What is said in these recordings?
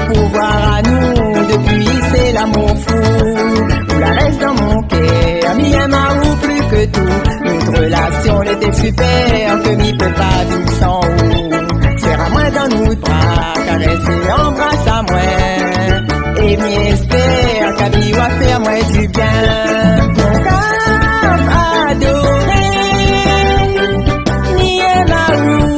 Pour voir à nous, depuis c'est l'amour fou. Où la reste dans mon cœur, m'y aime ou plus que tout. Notre relation était super, que m'y peut pas vivre sans vous. Serre à moi dans nos bras, caresser, embrasse à moi. Et m'y espère, qu'à vie va faire moi du bien. Mon cœur adoré, m'y aime à vous.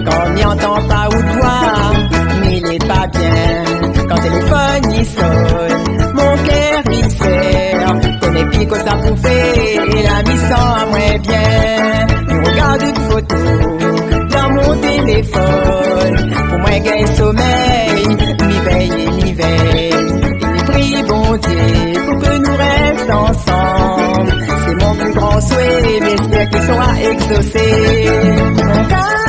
Quand on n'y entend pas ou toi, mais il est pas bien. Quand téléphone il sonne, mon cœur il serre. Comme les pics ça pouvait, et la mission à moi bien. Je regarde une photo dans mon téléphone. Pour moi gagner sommeil, mi veille. Et prie bon Dieu pour que nous restions ensemble. C'est mon plus grand souhait, j'espère qu'il sera exaucé. Mon cœur